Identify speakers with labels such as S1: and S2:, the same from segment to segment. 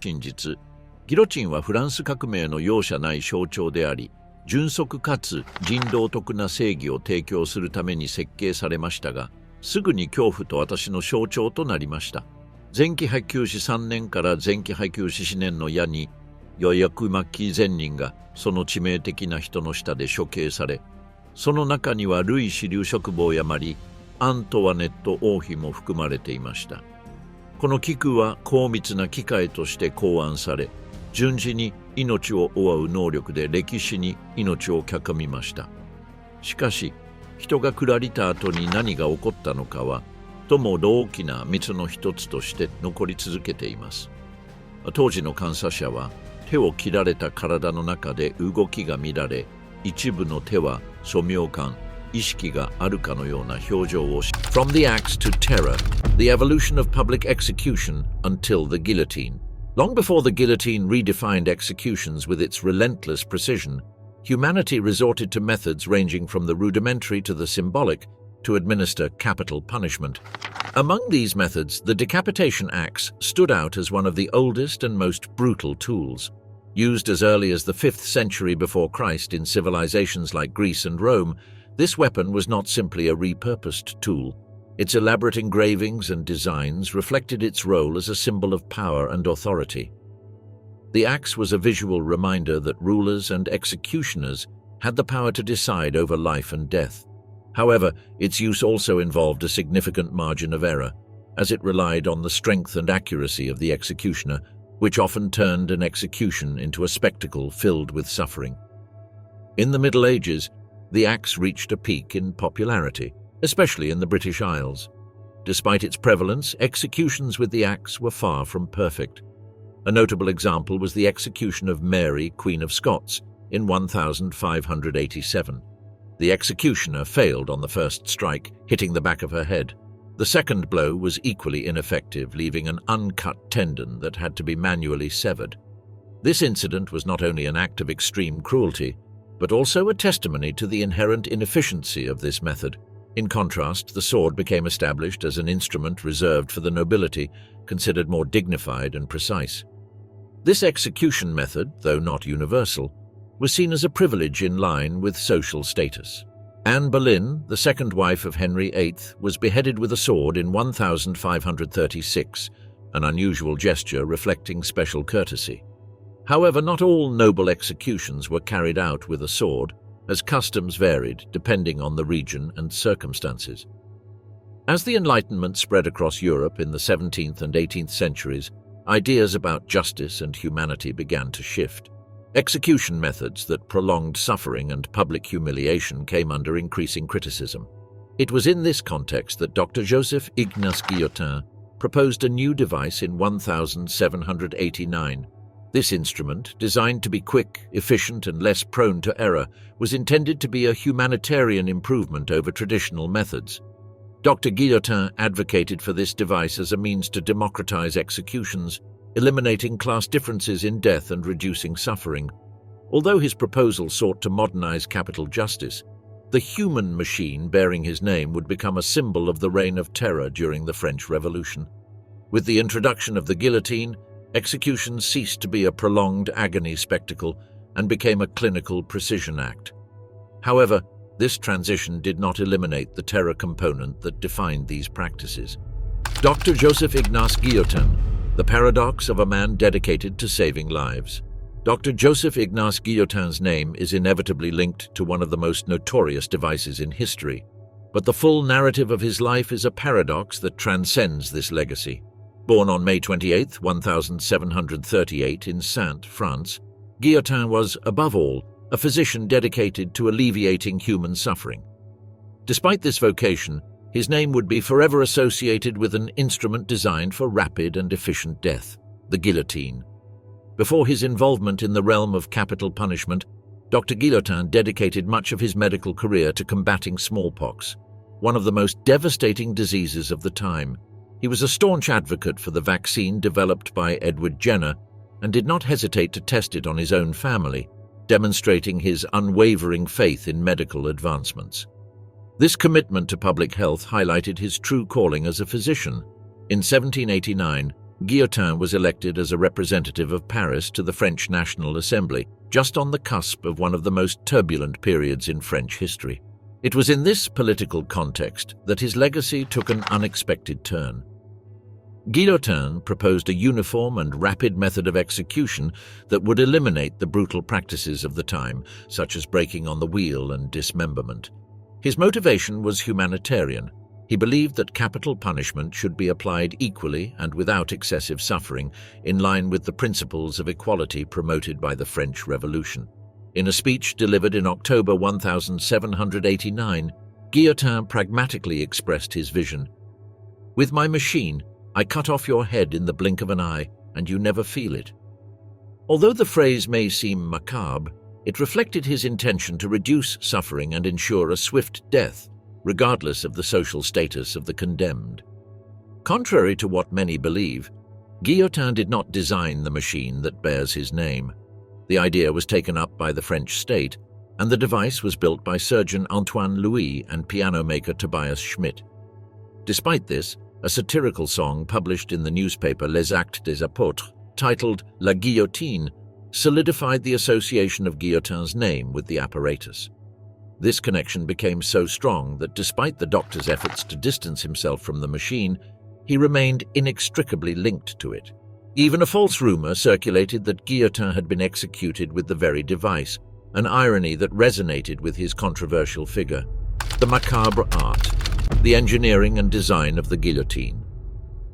S1: 真実。ギロチンはフランス革命の容赦ない象徴であり、迅速かつ人道的な正義を提供するために設計されましたが、すぐに恐怖と私の象徴となりました。前期配給士3年から前期配給士4年の矢に、予約末期善人がその致命的な人の下で処刑され、その中にはルイ支流職坊やマリ、アントワネット王妃も含まれていました。この菊は高密な機械として考案され、順次に命を追う能力で歴史に命を刻みました。しかし、人が下りた後に何が起こったのかは、とも大きな密の一つとして残り続けています。当時の監査者は、手を切られた体の中で動きが乱れ、一部の手は素描感、意識があるかのような表情をし。From the axe to terror, the evolution of public execution until the guillotine. Long before the guillotine redefined executions with its relentless precision, humanity resorted to methods ranging from the rudimentary to the symbolic to administer capital punishment. Among these methods, the decapitation axe stood out as one of the oldest and most brutal tools. Used as early as the 5th century before Christ in civilizations like Greece and Rome, this weapon was not simply a repurposed tool. Its elaborate engravings and designs reflected its role as a symbol of power and authority. The axe was a visual reminder that rulers and executioners had the power to decide over life and death. However, its use also involved a significant margin of error, as it relied on the strength and accuracy of the executioner, which often turned an execution into a spectacle filled with suffering. In the Middle Ages, the axe reached a peak in popularity, especially in the British Isles. Despite its prevalence, executions with the axe were far from perfect. A notable example was the execution of Mary, Queen of Scots, in 1587. The executioner failed on the first strike, hitting the back of her head. The second blow was equally ineffective, leaving an uncut tendon that had to be manually severed. This incident was not only an act of extreme cruelty, but also a testimony to the inherent inefficiency of this method. In contrast, the sword became established as an instrument reserved for the nobility, considered more dignified and precise. This execution method, though not universal, was seen as a privilege in line with social status. Anne Boleyn, the second wife of Henry VIII, was beheaded with a sword in 1536, an unusual gesture reflecting special courtesy. However, not all noble executions were carried out with a sword, as customs varied depending on the region and circumstances. As the Enlightenment spread across Europe in the 17th and 18th centuries, ideas about justice and humanity began to shift. Execution methods that prolonged suffering and public humiliation came under increasing criticism. It was in this context that Dr. Joseph Ignace Guillotin proposed a new device in 1789. This instrument, designed to be quick, efficient, and less prone to error, was intended to be a humanitarian improvement over traditional methods. Dr. Guillotin advocated for this device as a means to democratize executions, eliminating class differences in death and reducing suffering. Although his proposal sought to modernize capital justice, the human machine bearing his name would become a symbol of the reign of terror during the French Revolution. With the introduction of the guillotine, execution ceased to be a prolonged agony spectacle and became a clinical precision act. However, this transition did not eliminate the terror component that defined these practices. Dr. Joseph Ignace Guillotin, the paradox of a man dedicated to saving lives. Dr. Joseph Ignace Guillotin's name is inevitably linked to one of the most notorious devices in history, but the full narrative of his life is a paradox that transcends this legacy. Born on May 28, 1738 in Saintes, France, Guillotin was, above all, a physician dedicated to alleviating human suffering. Despite this vocation, his name would be forever associated with an instrument designed for rapid and efficient death, the guillotine. Before his involvement in the realm of capital punishment, Dr. Guillotin dedicated much of his medical career to combating smallpox, one of the most devastating diseases of the time. He was a staunch advocate for the vaccine developed by Edward Jenner and did not hesitate to test it on his own family, demonstrating his unwavering faith in medical advancements. This commitment to public health highlighted his true calling as a physician. In 1789, Guillotin was elected as a representative of Paris to the French National Assembly, just on the cusp of one of the most turbulent periods in French history. It was in this political context that his legacy took an unexpected turn. Guillotin proposed a uniform and rapid method of execution that would eliminate the brutal practices of the time, such as breaking on the wheel and dismemberment. His motivation was humanitarian. He believed that capital punishment should be applied equally and without excessive suffering, in line with the principles of equality promoted by the French Revolution. In a speech delivered in October 1789, Guillotin pragmatically expressed his vision. "With my machine, I cut off your head in the blink of an eye, and you never feel it." Although the phrase may seem macabre, it reflected his intention to reduce suffering and ensure a swift death, regardless of the social status of the condemned. Contrary to what many believe, Guillotin did not design the machine that bears his name. The idea was taken up by the French state, and the device was built by surgeon Antoine Louis and piano maker Tobias Schmidt. Despite this, a satirical song published in the newspaper Les Actes des Apôtres, titled La Guillotine, solidified the association of Guillotin's name with the apparatus. This connection became so strong that despite the doctor's efforts to distance himself from the machine, he remained inextricably linked to it. Even a false rumor circulated that Guillotin had been executed with the very device, an irony that resonated with his controversial figure. The macabre art, the engineering and design of the guillotine.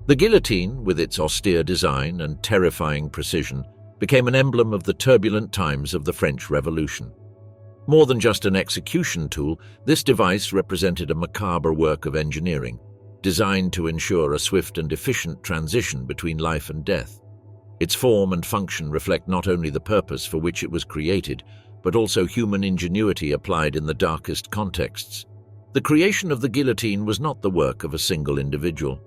S1: The guillotine, with its austere design and terrifying precision, became an emblem of the turbulent times of the French Revolution. More than just an execution tool, this device represented a macabre work of engineering, designed to ensure a swift and efficient transition between life and death. Its form and function reflect not only the purpose for which it was created, but also human ingenuity applied in the darkest contexts. The creation of the guillotine was not the work of a single individual.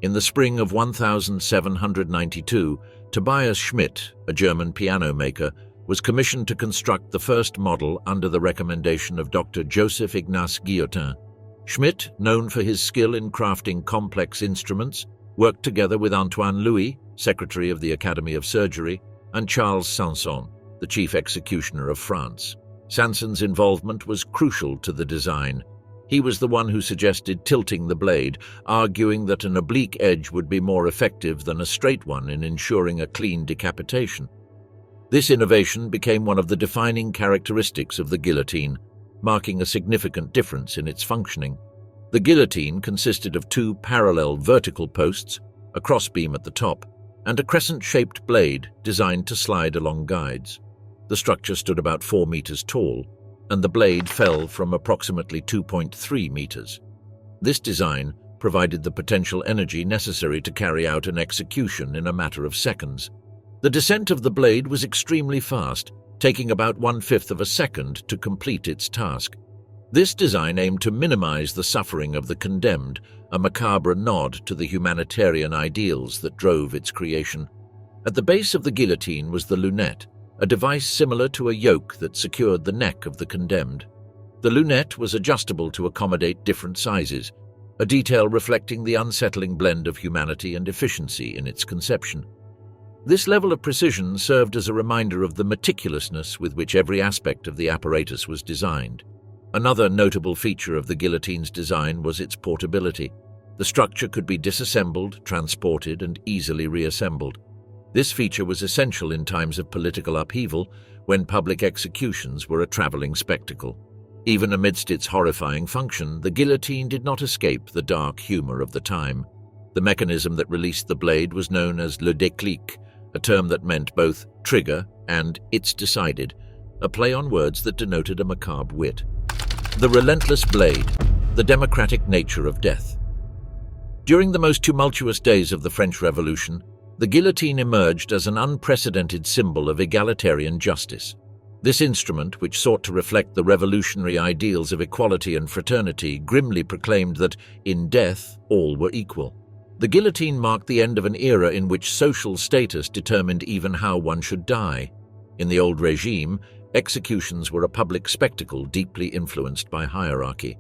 S1: In the spring of 1792, Tobias Schmidt, a German piano maker, was commissioned to construct the first model under the recommendation of Dr. Joseph Ignace Guillotin. Schmidt, known for his skill in crafting complex instruments, worked together with Antoine Louis, Secretary of the Academy of Surgery, and Charles Sanson, the chief executioner of France. Sanson's involvement was crucial to the design. He was the one who suggested tilting the blade, arguing that an oblique edge would be more effective than a straight one in ensuring a clean decapitation. This innovation became one of the defining characteristics of the guillotine, marking a significant difference in its functioning. The guillotine consisted of two parallel vertical posts, a crossbeam at the top, and a crescent-shaped blade designed to slide along guides. The structure stood about 4 meters tall, and the blade fell from approximately 2.3 meters. This design provided the potential energy necessary to carry out an execution in a matter of seconds. The descent of the blade was extremely fast, taking about 1/5 of a second to complete its task. This design aimed to minimize the suffering of the condemned, a macabre nod to the humanitarian ideals that drove its creation. At the base of the guillotine was the lunette, a device similar to a yoke that secured the neck of the condemned. The lunette was adjustable to accommodate different sizes, a detail reflecting the unsettling blend of humanity and efficiency in its conception. This level of precision served as a reminder of the meticulousness with which every aspect of the apparatus was designed. Another notable feature of the guillotine's design was its portability. The structure could be disassembled, transported, and easily reassembled. This feature was essential in times of political upheaval, when public executions were a traveling spectacle. Even amidst its horrifying function, the guillotine did not escape the dark humor of the time. The mechanism that released the blade was known as le déclic, a term that meant both trigger and it's decided, a play on words that denoted a macabre wit. The relentless blade, the democratic nature of death. During the most tumultuous days of the French Revolution, the guillotine emerged as an unprecedented symbol of egalitarian justice. This instrument, which sought to reflect the revolutionary ideals of equality and fraternity, grimly proclaimed that, in death, all were equal. The guillotine marked the end of an era in which social status determined even how one should die. In the old regime, executions were a public spectacle deeply influenced by hierarchy.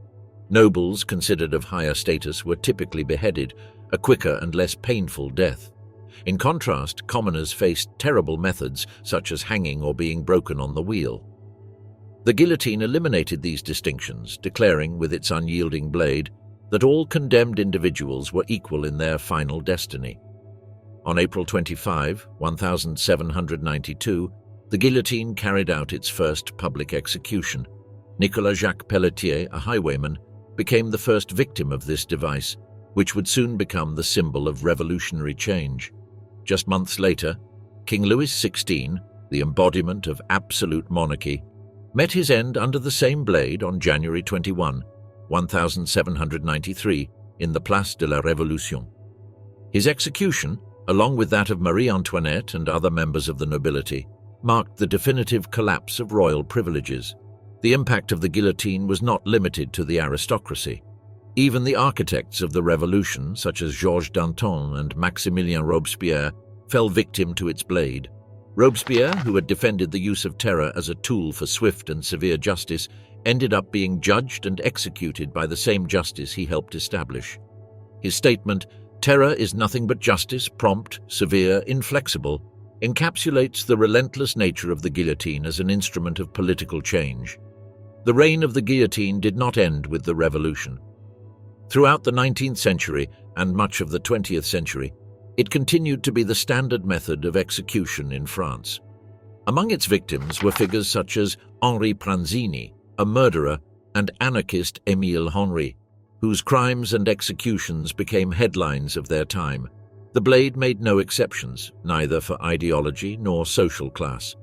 S1: Nobles considered of higher status were typically beheaded, a quicker and less painful death. In contrast, commoners faced terrible methods such as hanging or being broken on the wheel. The guillotine eliminated these distinctions, declaring with its unyielding blade that all condemned individuals were equal in their final destiny. On April 25, 1792, the guillotine carried out its first public execution. Nicolas Jacques Pelletier, a highwayman, became the first victim of this device, which would soon become the symbol of revolutionary change. Just months later, King Louis XVI, the embodiment of absolute monarchy, met his end under the same blade on January 21, 1793, in the Place de la Révolution. His execution, along with that of Marie Antoinette and other members of the nobility, marked the definitive collapse of royal privileges. The impact of the guillotine was not limited to the aristocracy. Even the architects of the revolution, such as Georges Danton and Maximilien Robespierre, fell victim to its blade. Robespierre, who had defended the use of terror as a tool for swift and severe justice, ended up being judged and executed by the same justice he helped establish. His statement, "Terror is nothing but justice, prompt, severe, inflexible," encapsulates the relentless nature of the guillotine as an instrument of political change. The reign of the guillotine did not end with the revolution. Throughout the 19th century and much of the 20th century, it continued to be the standard method of execution in France. Among its victims were figures such as Henri Pranzini, a murderer, and anarchist Émile Henry, whose crimes and executions became headlines of their time. The blade made no exceptions, neither for ideology nor social class.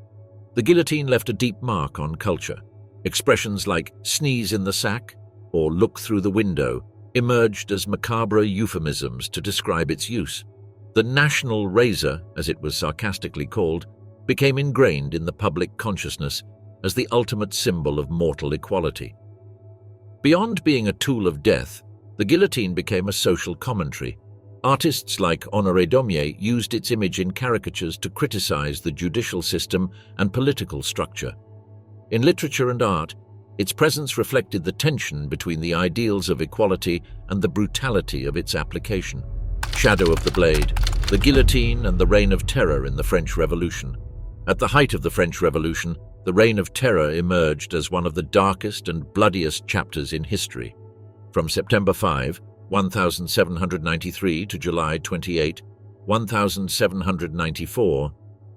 S1: The guillotine left a deep mark on culture. Expressions like "sneeze in the sack" or "look through the window" emerged as macabre euphemisms to describe its use. The national razor, as it was sarcastically called, became ingrained in the public consciousness as the ultimate symbol of mortal equality. Beyond being a tool of death, the guillotine became a social commentary. Artists like Honoré Daumier used its image in caricatures to criticize the judicial system and political structure. In literature and art, its presence reflected the tension between the ideals of equality and the brutality of its application. Shadow of the blade, the guillotine and the reign of terror in the French Revolution. At the height of the French Revolution, the reign of terror emerged as one of the darkest and bloodiest chapters in history. From September 5, 1793 to July 28, 1794,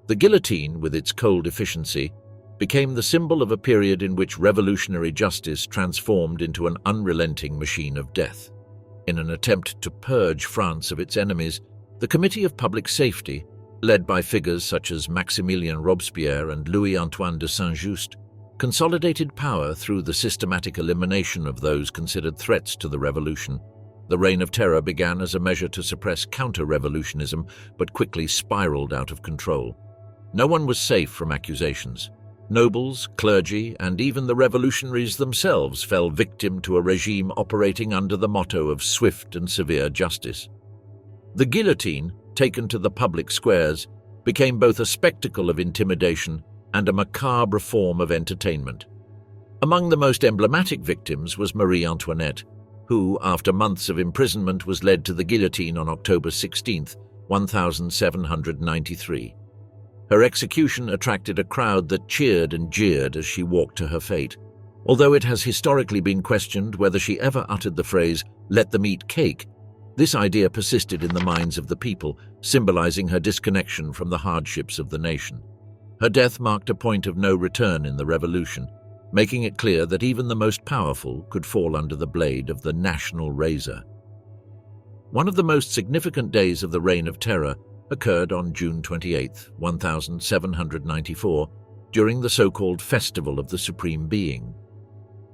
S1: the guillotine, with its cold efficiency, became the symbol of a period in which revolutionary justice transformed into an unrelenting machine of death. In an attempt to purge France of its enemies, the Committee of Public Safety, led by figures such as Maximilien Robespierre and Louis-Antoine de Saint-Just, consolidated power through the systematic elimination of those considered threats to the revolution. The Reign of Terror began as a measure to suppress counter-revolutionism, but quickly spiraled out of control. No one was safe from accusations. Nobles, clergy, and even the revolutionaries themselves fell victim to a regime operating under the motto of swift and severe justice. The guillotine, taken to the public squares, became both a spectacle of intimidation and a macabre form of entertainment. Among the most emblematic victims was Marie Antoinette, who, after months of imprisonment, was led to the guillotine on October 16, 1793. Her execution attracted a crowd that cheered and jeered as she walked to her fate. Although it has historically been questioned whether she ever uttered the phrase, "let them eat cake," this idea persisted in the minds of the people, symbolizing her disconnection from the hardships of the nation. Her death marked a point of no return in the revolution, making it clear that even the most powerful could fall under the blade of the national razor. One of the most significant days of the Reign of Terror occurred on June 28, 1794, during the so-called Festival of the Supreme Being.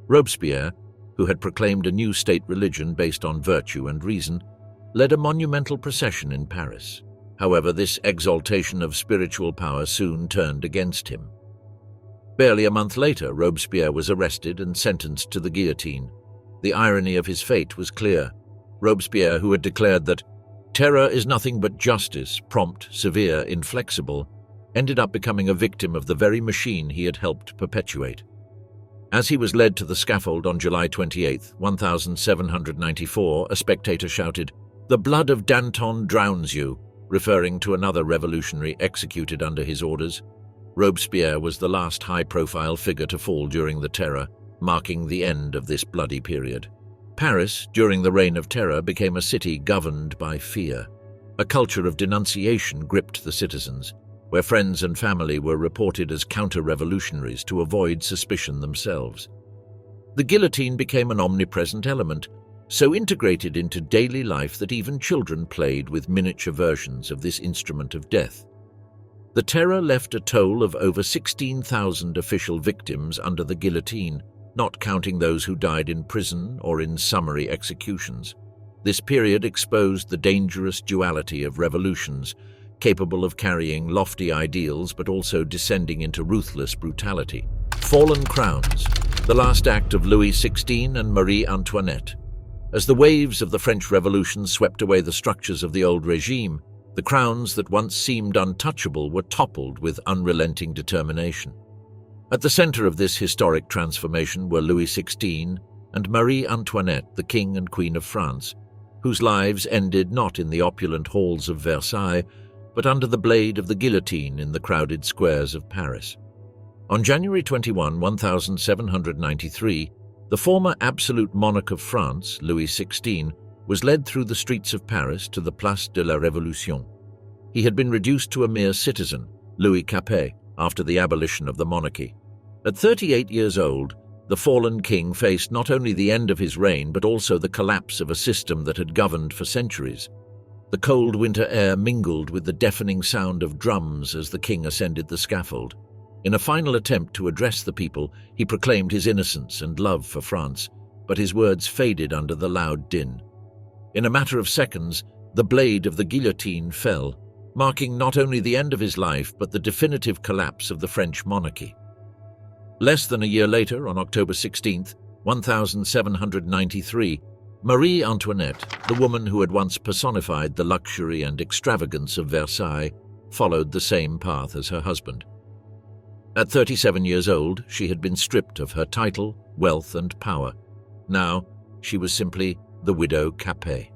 S1: Robespierre, who had proclaimed a new state religion based on virtue and reason, led a monumental procession in Paris. However, this exaltation of spiritual power soon turned against him. Barely a month later, Robespierre was arrested and sentenced to the guillotine. The irony of his fate was clear. Robespierre, who had declared that terror is nothing but justice, prompt, severe, inflexible, ended up becoming a victim of the very machine he had helped perpetuate. As he was led to the scaffold on July 28, 1794, a spectator shouted, "The blood of Danton drowns you," referring to another revolutionary executed under his orders. Robespierre was the last high-profile figure to fall during the Terror, marking the end of this bloody period. Paris, during the Reign of Terror, became a city governed by fear. A culture of denunciation gripped the citizens, where friends and family were reported as counter-revolutionaries to avoid suspicion themselves. The guillotine became an omnipresent element, so integrated into daily life that even children played with miniature versions of this instrument of death. The Terror left a toll of over 16,000 official victims under the guillotine, not counting those who died in prison or in summary executions. This period exposed the dangerous duality of revolutions, capable of carrying lofty ideals but also descending into ruthless brutality. Fallen crowns, the last act of Louis XVI and Marie Antoinette. As the waves of the French Revolution swept away the structures of the old regime, the crowns that once seemed untouchable were toppled with unrelenting determination. At the center of this historic transformation were Louis XVI and Marie Antoinette, the King and Queen of France, whose lives ended not in the opulent halls of Versailles, but under the blade of the guillotine in the crowded squares of Paris. On January 21, 1793, the former absolute monarch of France, Louis XVI, was led through the streets of Paris to the Place de la Révolution. He had been reduced to a mere citizen, Louis Capet, after the abolition of the monarchy. At 38 years old, the fallen king faced not only the end of his reign but also the collapse of a system that had governed for centuries. The cold winter air mingled with the deafening sound of drums as the king ascended the scaffold. In a final attempt to address the people, he proclaimed his innocence and love for France, but his words faded under the loud din. In a matter of seconds, the blade of the guillotine fell, marking not only the end of his life but the definitive collapse of the French monarchy. Less than a year later, on October 16, 1793, Marie Antoinette, the woman who had once personified the luxury and extravagance of Versailles, followed the same path as her husband. At 37 years old, she had been stripped of her title, wealth, and power. Now, she was simply the widow Capet.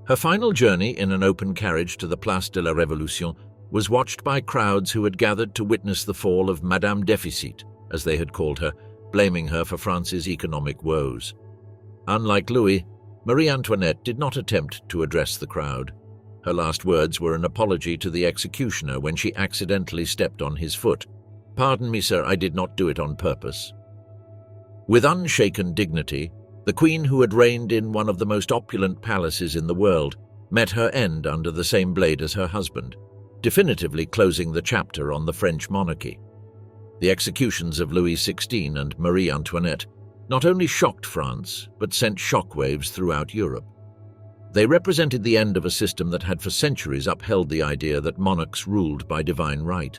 S1: Her final journey in an open carriage to the Place de la Révolution was watched by crowds who had gathered to witness the fall of Madame Déficit, as they had called her, blaming her for France's economic woes. Unlike Louis, Marie Antoinette did not attempt to address the crowd. Her last words were an apology to the executioner when she accidentally stepped on his foot. "Pardon me, sir, I did not do it on purpose." With unshaken dignity, the queen, who had reigned in one of the most opulent palaces in the world, met her end under the same blade as her husband, definitively closing the chapter on the French monarchy. The executions of Louis XVI and Marie Antoinette not only shocked France, but sent shockwaves throughout Europe. They represented the end of a system that had for centuries upheld the idea that monarchs ruled by divine right.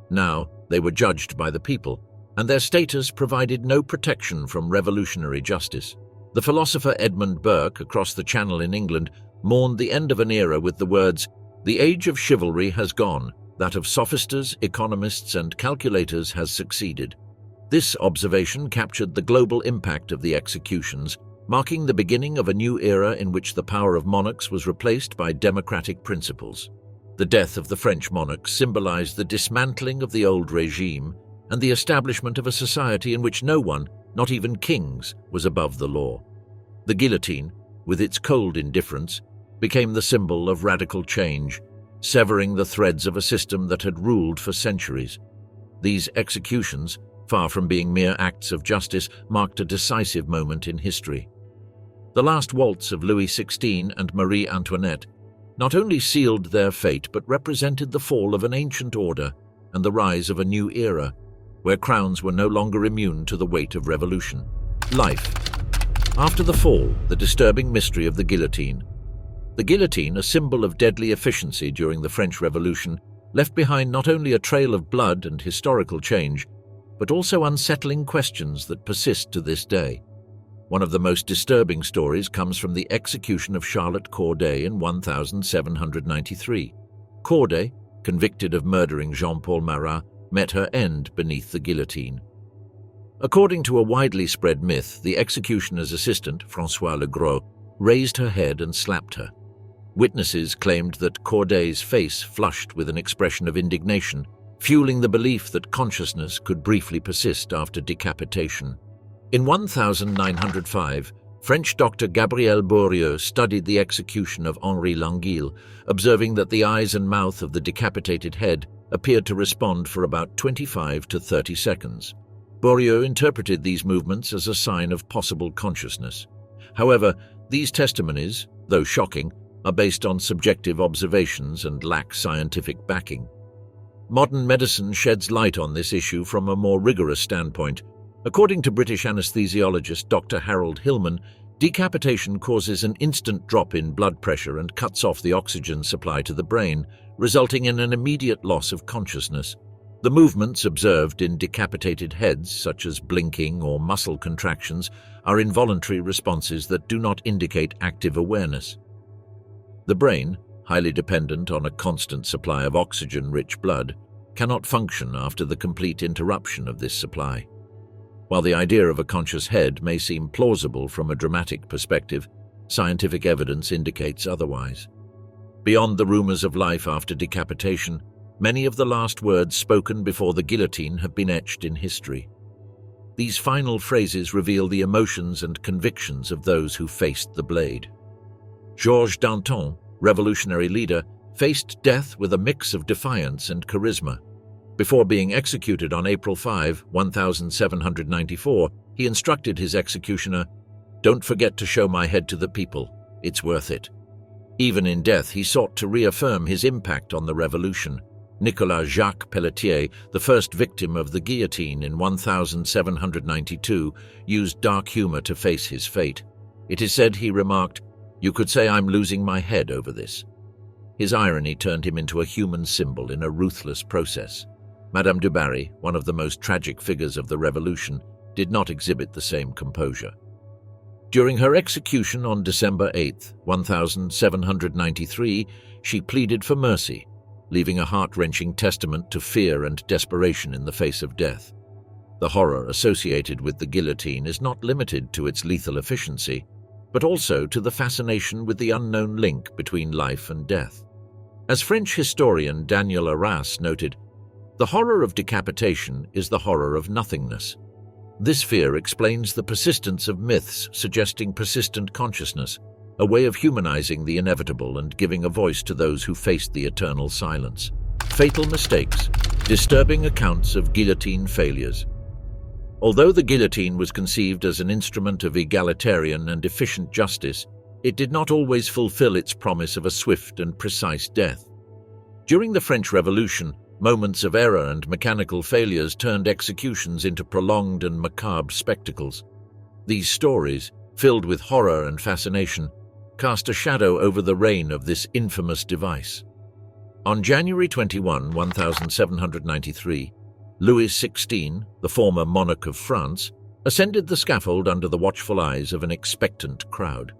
S1: Now, they were judged by the people, and their status provided no protection from revolutionary justice. The philosopher Edmund Burke, across the Channel in England, mourned the end of an era with the words, "The age of chivalry has gone, that of sophisters, economists, and calculators has succeeded." This observation captured the global impact of the executions, marking the beginning of a new era in which the power of monarchs was replaced by democratic principles. The death of the French monarchs symbolized the dismantling of the old regime and the establishment of a society in which no one, not even kings, was above the law. The guillotine, with its cold indifference, became the symbol of radical change, severing the threads of a system that had ruled for centuries. These executions, far from being mere acts of justice, marked a decisive moment in history. The last waltz of Louis XVI and Marie Antoinette not only sealed their fate but represented the fall of an ancient order and the rise of a new era, where crowns were no longer immune to the weight of revolution. Life. After the fall, the disturbing mystery of the guillotine. The guillotine, a symbol of deadly efficiency during the French Revolution, left behind not only a trail of blood and historical change, but also unsettling questions that persist to this day. One of the most disturbing stories comes from the execution of Charlotte Corday in 1793. Corday, convicted of murdering Jean-Paul Marat, met her end beneath the guillotine. According to a widely spread myth, the executioner's assistant, François Legros, raised her head and slapped her. Witnesses claimed that Corday's face flushed with an expression of indignation, fueling the belief that consciousness could briefly persist after decapitation. In 1905, French doctor Gabriel Bourrieux studied the execution of Henri Languille, observing that the eyes and mouth of the decapitated head appeared to respond for about 25 to 30 seconds. Bourrieux interpreted these movements as a sign of possible consciousness. However, these testimonies, though shocking, are based on subjective observations and lack scientific backing. Modern medicine sheds light on this issue from a more rigorous standpoint. According to British anesthesiologist Dr. Harold Hillman, decapitation causes an instant drop in blood pressure and cuts off the oxygen supply to the brain, resulting in an immediate loss of consciousness. The movements observed in decapitated heads, such as blinking or muscle contractions, are involuntary responses that do not indicate active awareness. The brain, highly dependent on a constant supply of oxygen-rich blood, cannot function after the complete interruption of this supply. While the idea of a conscious head may seem plausible from a dramatic perspective, scientific evidence indicates otherwise. Beyond the rumors of life after decapitation, many of the last words spoken before the guillotine have been etched in history. These final phrases reveal the emotions and convictions of those who faced the blade. Georges Danton, revolutionary leader, faced death with a mix of defiance and charisma. Before being executed on April 5, 1794, he instructed his executioner, "Don't forget to show my head to the people. It's worth it." Even in death, he sought to reaffirm his impact on the revolution. Nicolas Jacques Pelletier, the first victim of the guillotine in 1792, used dark humor to face his fate. It is said he remarked, "You could say I'm losing my head over this." His irony turned him into a human symbol in a ruthless process. Madame du Barry, one of the most tragic figures of the revolution, did not exhibit the same composure. During her execution on December 8, 1793, she pleaded for mercy, leaving a heart-wrenching testament to fear and desperation in the face of death. The horror associated with the guillotine is not limited to its lethal efficiency, but also to the fascination with the unknown link between life and death. As French historian Daniel Arras noted, "The horror of decapitation is the horror of nothingness." This fear explains the persistence of myths suggesting persistent consciousness, a way of humanizing the inevitable and giving a voice to those who faced the eternal silence. Fatal mistakes, disturbing accounts of guillotine failures. Although the guillotine was conceived as an instrument of egalitarian and efficient justice, it did not always fulfill its promise of a swift and precise death. During the French Revolution, moments of error and mechanical failures turned executions into prolonged and macabre spectacles. These stories, filled with horror and fascination, cast a shadow over the reign of this infamous device. On January 21, 1793, Louis XVI, the former monarch of France, ascended the scaffold under the watchful eyes of an expectant crowd.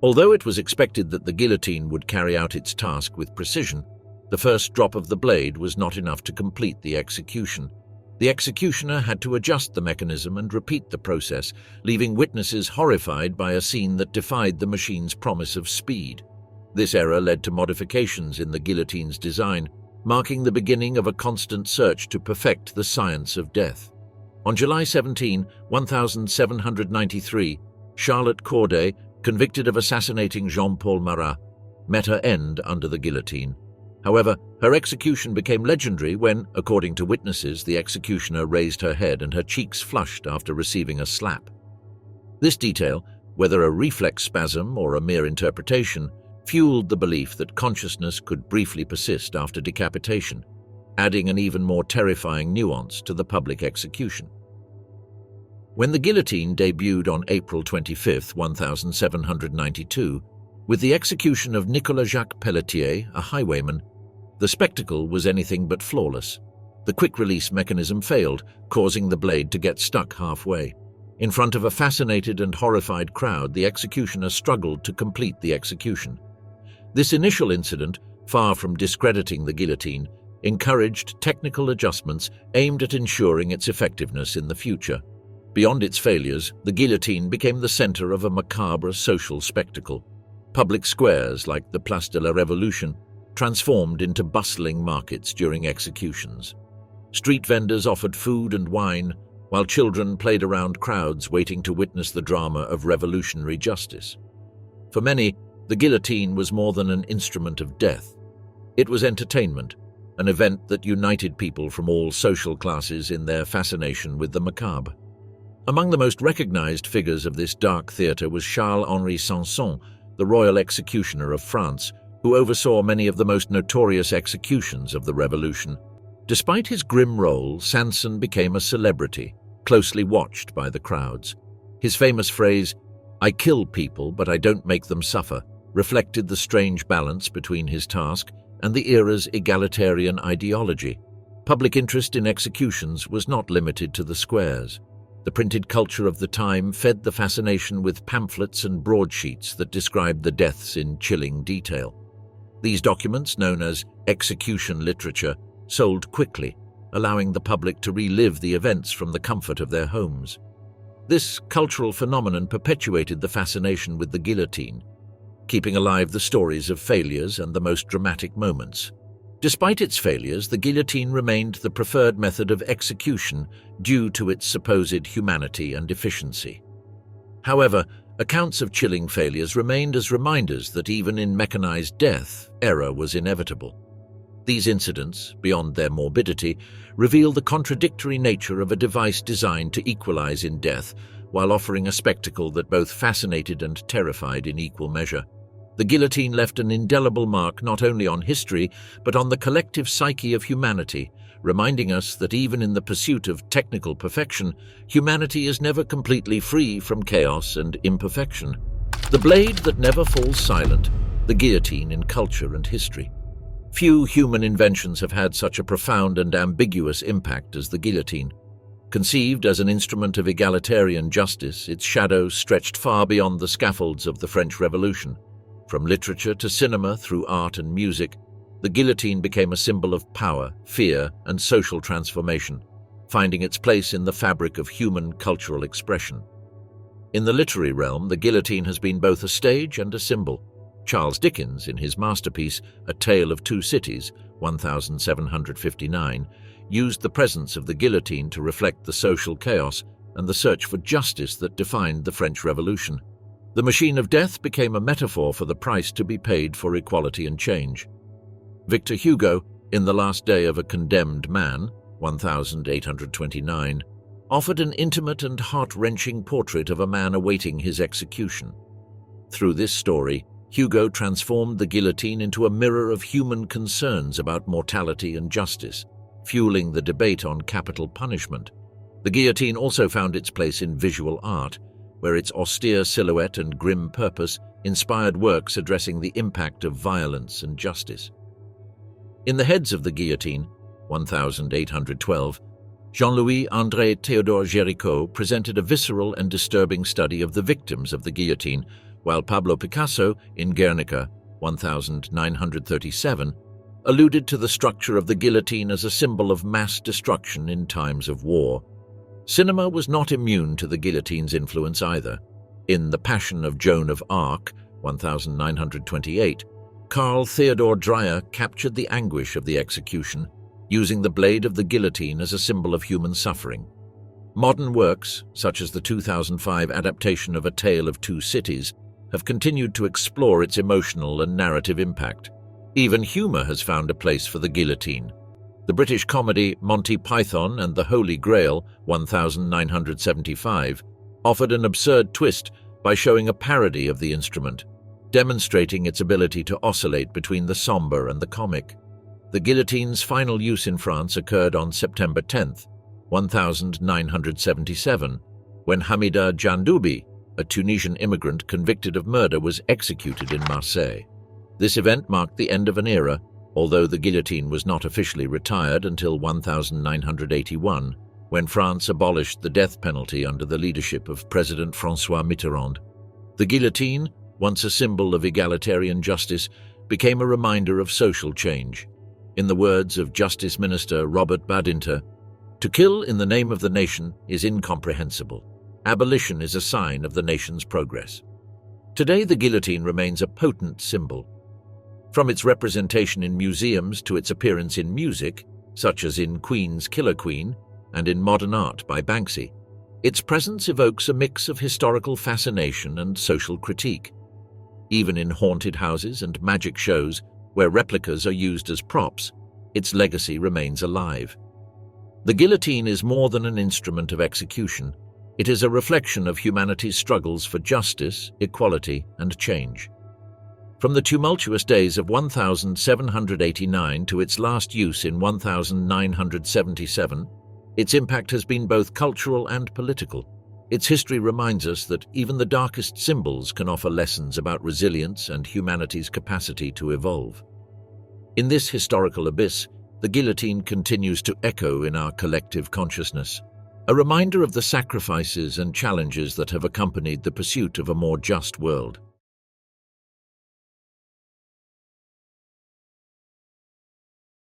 S1: Although it was expected that the guillotine would carry out its task with precision, the first drop of the blade was not enough to complete the execution. The executioner had to adjust the mechanism and repeat the process, leaving witnesses horrified by a scene that defied the machine's promise of speed. This error led to modifications in the guillotine's design, marking the beginning of a constant search to perfect the science of death. On July 17, 1793, Charlotte Corday, convicted of assassinating Jean-Paul Marat, met her end under the guillotine. However, her execution became legendary when, according to witnesses, the executioner raised her head and her cheeks flushed after receiving a slap. This detail, whether a reflex spasm or a mere interpretation, fueled the belief that consciousness could briefly persist after decapitation, adding an even more terrifying nuance to the public execution. When the guillotine debuted on April 25, 1792, with the execution of Nicolas Jacques Pelletier, a highwayman, the spectacle was anything but flawless. The quick-release mechanism failed, causing the blade to get stuck halfway. In front of a fascinated and horrified crowd, the executioner struggled to complete the execution. This initial incident, far from discrediting the guillotine, encouraged technical adjustments aimed at ensuring its effectiveness in the future. Beyond its failures, the guillotine became the center of a macabre social spectacle. Public squares like the Place de la Révolution transformed into bustling markets during executions. Street vendors offered food and wine, while children played around crowds waiting to witness the drama of revolutionary justice. For many, the guillotine was more than an instrument of death. It was entertainment, an event that united people from all social classes in their fascination with the macabre. Among the most recognized figures of this dark theatre was Charles-Henri Sanson, the royal executioner of France, who oversaw many of the most notorious executions of the Revolution. Despite his grim role, Sanson became a celebrity, closely watched by the crowds. His famous phrase, "I kill people, but I don't make them suffer," reflected the strange balance between his task and the era's egalitarian ideology. Public interest in executions was not limited to the squares. The printed culture of the time fed the fascination with pamphlets and broadsheets that described the deaths in chilling detail. These documents, known as execution literature, sold quickly, allowing the public to relive the events from the comfort of their homes. This cultural phenomenon perpetuated the fascination with the guillotine, keeping alive the stories of failures and the most dramatic moments. Despite its failures, the guillotine remained the preferred method of execution due to its supposed humanity and efficiency. However, accounts of chilling failures remained as reminders that even in mechanized death, error was inevitable. These incidents, beyond their morbidity, reveal the contradictory nature of a device designed to equalize in death, while offering a spectacle that both fascinated and terrified in equal measure. The guillotine left an indelible mark not only on history, but on the collective psyche of humanity, reminding us that even in the pursuit of technical perfection, humanity is never completely free from chaos and imperfection. The blade that never falls silent, the guillotine in culture and history. Few human inventions have had such a profound and ambiguous impact as the guillotine. Conceived as an instrument of egalitarian justice, its shadow stretched far beyond the scaffolds of the French Revolution. From literature to cinema through art and music, the guillotine became a symbol of power, fear, and social transformation, finding its place in the fabric of human cultural expression. In the literary realm, the guillotine has been both a stage and a symbol. Charles Dickens, in his masterpiece A Tale of Two Cities, 1759, used the presence of the guillotine to reflect the social chaos and the search for justice that defined the French Revolution. The machine of death became a metaphor for the price to be paid for equality and change. Victor Hugo, in The Last Day of a Condemned Man, 1829, offered an intimate and heart-wrenching portrait of a man awaiting his execution. Through this story, Hugo transformed the guillotine into a mirror of human concerns about mortality and justice, fueling the debate on capital punishment. The guillotine also found its place in visual art, where its austere silhouette and grim purpose inspired works addressing the impact of violence and justice. In The Heads of the Guillotine, 1812, Jean-Louis André Théodore Géricault presented a visceral and disturbing study of the victims of the guillotine, while Pablo Picasso, in Guernica, 1937, alluded to the structure of the guillotine as a symbol of mass destruction in times of war. Cinema was not immune to the guillotine's influence either. In The Passion of Joan of Arc, 1928, Carl Theodor Dreyer captured the anguish of the execution, using the blade of the guillotine as a symbol of human suffering. Modern works, such as the 2005 adaptation of A Tale of Two Cities, have continued to explore its emotional and narrative impact. Even humor has found a place for the guillotine. The British comedy Monty Python and the Holy Grail, 1975, offered an absurd twist by showing a parody of the instrument, demonstrating its ability to oscillate between the somber and the comic. The guillotine's final use in France occurred on September 10, 1977, when Hamida Djandoubi, a Tunisian immigrant convicted of murder, was executed in Marseille. This event marked the end of an era, although the guillotine was not officially retired until 1981, when France abolished the death penalty under the leadership of President François Mitterrand. The guillotine, once a symbol of egalitarian justice, became a reminder of social change. In the words of Justice Minister Robert Badinter, "To kill in the name of the nation is incomprehensible. Abolition is a sign of the nation's progress." Today, the guillotine remains a potent symbol. From its representation in museums to its appearance in music, such as in Queen's Killer Queen and in modern art by Banksy, its presence evokes a mix of historical fascination and social critique. Even in haunted houses and magic shows, where replicas are used as props, its legacy remains alive. The guillotine is more than an instrument of execution. It is a reflection of humanity's struggles for justice, equality, and change. From the tumultuous days of 1789 to its last use in 1977, its impact has been both cultural and political. Its history reminds us that even the darkest symbols can offer lessons about resilience and humanity's capacity to evolve. In this historical abyss, the guillotine continues to echo in our collective consciousness, a reminder of the sacrifices and challenges that have accompanied the pursuit of a more just world.